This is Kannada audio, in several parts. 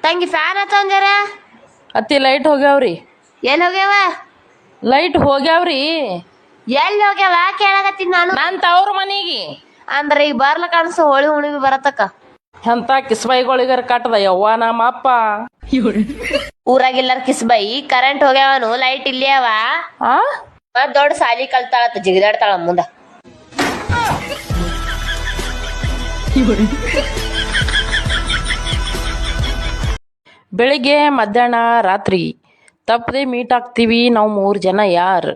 ತಂಗಿ ಫ್ಯಾನ್ ಹತ್ತಂಜಾರ ಅತ್ತಿ ಲೈಟ್ ಹೋಗ್ಯಾವ್ರಿ. ಎಲ್ಲಿ ಹೋಗ್ಯಾವ? ಲೈಟ್ ಹೋಗ್ಯಾವ್ರಿ. ಎಲ್ಲಿ ಹೋಗ್ಯಾವ ಕೇಳಾಕತ್ತೀನಿ ನಾನು. ನಾನ್ ತವ್ರ ಮನಿಗೆ. ಅಂದ್ರೆ ಈಗ ಬರ್ಲ ಕಾಣಿಸು ಹೋಳಿ ಹುಣಿವಿ ಬರತಕ್ಕ. ಎಂತ ಕಿಸ್ಬೈಗಳಿಗಾರ ಕಟ್ಟದ ಯವ್ವ ನಮ್ಮ ಅಪ್ಪ. ಊರಾಗಿಲ್ಲಾರ ಕಿಸ್ಬೈ ಕರೆಂಟ್ ಹೋಗ್ಯಾವನು ಲೈಟ್ ಇಲ್ಲಿ ಅವ. ದೊಡ್ಡ ಸಾಲಿ ಕಲ್ತಾಳತ್ತ ಜಿಗಿದಾಡ್ತಾಳ ಮುಂದ. ಬೆಳಿಗ್ಗೆ ಮಧ್ಯಾಹ್ನ ರಾತ್ರಿ ತಪ್ಪದೆ ಮೀಟ್ ಆಗ್ತೀವಿ ನಾವು 3 ಜನ. ಯಾರು?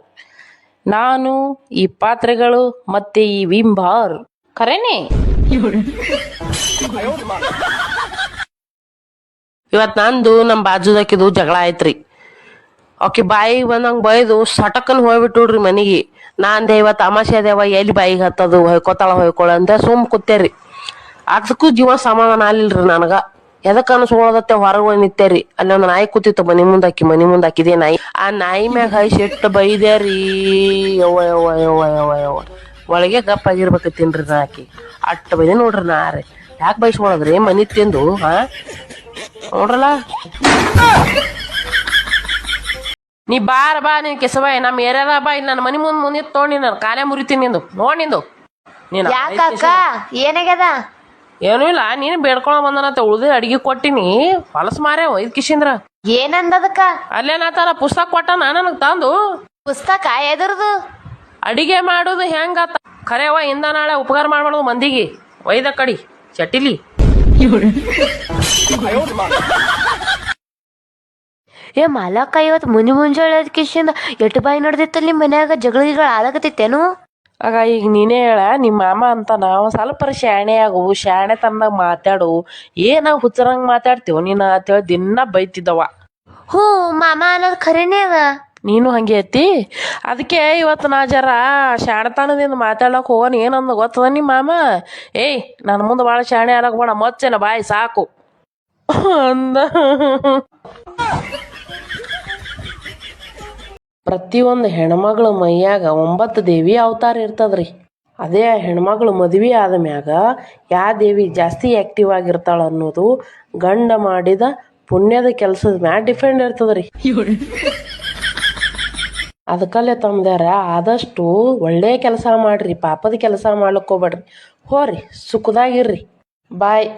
ನಾನು, ಈ ಪಾತ್ರೆಗಳು ಮತ್ತೆ ಈ ವಿಂಬಾರ್. ಖರೇನೆ ಇವತ್ ನಂದು ನಮ್ ಬಾಜುದಾಕಿದು ಜಗಳ ಆಯ್ತ್ರಿ. ಆಕಿ ಬಾಯಿಗೆ ಬಂದಂಗ ಬೈದು ಸಟಕನ್ ಹೋಗ್ಬಿಟ್ಟುಡ್ರಿ ಮನಿಗೆ. ನಾ ಅಂದೆ ಇವತ್ತು ತಮಾಷೆ ಅದೇವ ಎಲ್ಲಿ ಬಾಯಿಗೆ ಹತ್ತದು ಹೊಯ್ಕೋತಾಳ ಹೊಯ್ಕೊಳ ಅಂತ ಸುಮ್ ಕೂತೇರಿ. ಅದಕ್ಕೂ ಜೀವ ಸಮಾಧಾನ ಆಗ್ಲಿಲ್ರಿ ನನಗ. ಎದಕ್ ಅನ್ಸ್ಕೊಳ್ಳೋದತ್ತೆ ಹೊರಗೆ ನಿತ್ತೇರಿ. ಅಲ್ಲಿ ಒಂದು ನಾಯಿ ಕೂತಿತ್ತು ಮನಿ ಮುಂದಾಕಿದೆ ನಾಯಿ. ಆ ನಾಯಿ ಮ್ಯಾಗ ಹೈಸ್ ಇಟ್ಟು ಬೈದೇರಿ. ಯವ್ವ ಯವ್ವ ಯವ್ವ ಯವ್ವ ಯವ್ವ ಒಳಗೆ ಗಪ್ಪ ಆಗಿರ್ಬೇಕತ್ತೀನ್ರಿ ನಾ. ಆಕಿ ಅಟ್ಟ ಬೈದೆ ನೋಡ್ರಿ ನಾ ರೀ. ಯಾಕೆ ಬೈಸ್ಕೊಳದ್ರಿ ಮನಿ ತಿಂದು? ನೋಡ್ರಲ್ಲ ನೀ ಬಾರ ಬಾ ನೀನ್ ಕೆಸವಾಯ್ ನಮ್ ಏರಿಯಾದ ಬಾ. ಇಲ್ಲಿ ನನ್ನ ಮನಿ ಮುಂದೆ ತೊಗೊಂಡಿ ನಾನು ಕಾಲೇ ಮುರಿತೀನಿ ನಿಂದು. ನೋಡ್ ನಿಂದು ನೀನ್ ಯಾಕಕ್ಕ ಏನಾಗ್ಯದ? ಏನೂ ಇಲ್ಲ, ನೀನು ಬೇಡ್ಕೊಳ ಬಂದನಂತ ಉಳ್ದ ಅಡಿಗೆ ಕೊಟ್ಟಿನಿ. ಹೊಲಸ್ ಮಾರ್ಯಾವ ಇದ್ ಕಿಶಿಂದ್ರ. ಏನಂದದಕ್ಕ? ಅಲ್ಲೇನಾತಾನ ಪುಸ್ತಕ ಕೊಟ್ಟನ ನನಗ್ ತಂದು. ಪುಸ್ತಕ ಎದುರ್ದು? ಅಡಿಗೆ ಮಾಡುದು ಹೆಂಗ ಖರೇವ ಇಂದ ನಾಳೆ ಉಪಕಾರ ಮಾಡ್ಬಾರ್ದು ಮಂದಿಗೆ. ಒಯ್ದ ಕಡಿ ಚಟಿಲಿ. ಏ ಮಾಲಕ್ಕ ಇವತ್ತು ಮುಂಜಾನೆ ಕಿಶಿಂದ ಎಟ್ಟು ಬಾಯಿ ನೋಡ್ದಿತ್ತಲ್ಲಿ ಮನ್ಯಾಗ ಜಗಳ ಆದಾಗತ್ತೇನು? ಆಗ ಈಗ ನೀನೇ ಹೇಳ. ನಿಮ್ಮ ಮಾಮ ಅಂತ ನಾವು ಸ್ವಲ್ಪ ಶಾಣೆ ಆಗು, ಶಾಣೆ ತಂದಾಗ ಮಾತಾಡು. ಏನಾಗ ಹುಚ್ಚರಂಗ್ ಮಾತಾಡ್ತೀವ ನೀನು ಅಂತೇಳಿ ದಿನ ಬೈತಿದ್ದವ. ಹ್ಞೂ ಮಾಮ ಅನ್ನೋದು ಖರೇನೇ ಅದ. ನೀನು ಹಂಗೆ ಐತಿ. ಅದಕ್ಕೆ ಇವತ್ತು ನಾ ಜರ ಶಾಣತನದಿಂದ ಮಾತಾಡಕ್ ಹೋಗೋಣ. ಏನಂದ ಗೊತ್ತದ ನಿಮ್ಮ ಮಾಮ? ಏಯ್ ನನ್ನ ಮುಂದೆ ಭಾಳ ಶಾಣೆ ಆಗಕ್ ಬೇಡ, ಮೊಚ್ಚೇನ ಬಾಯಿ ಸಾಕು ಅಂದ. ಪ್ರತಿಯೊಂದು ಹೆಣ್ಮಗಳ ಮೈಯಾಗ 9 ದೇವಿ ಅವತಾರ ಇರ್ತದ್ರಿ. ಅದೇ ಹೆಣ್ಮಗಳು ಮದ್ವಿ ಆದ ಮ್ಯಾಗ ಯಾವ ದೇವಿ ಜಾಸ್ತಿ ಆಕ್ಟಿವ್ ಆಗಿರ್ತಾಳ ಅನ್ನೋದು ಗಂಡ ಮಾಡಿದ ಪುಣ್ಯದ ಕೆಲಸದ ಮ್ಯಾಗ ಡಿಪೆಂಡ್ ಇರ್ತದ್ರಿ. ಅದಕ್ಕಲ್ಲೇ ತಮ್ದಾರ ಆದಷ್ಟು ಒಳ್ಳೆ ಕೆಲಸ ಮಾಡ್ರಿ, ಪಾಪದ ಕೆಲಸ ಮಾಡ್ಲಿಕ್ ಹೋಗ್ಬೇಡ್ರಿ. ಹೋರಿ ಸುಖದಾಗಿರ್ರಿ. ಬಾಯ್.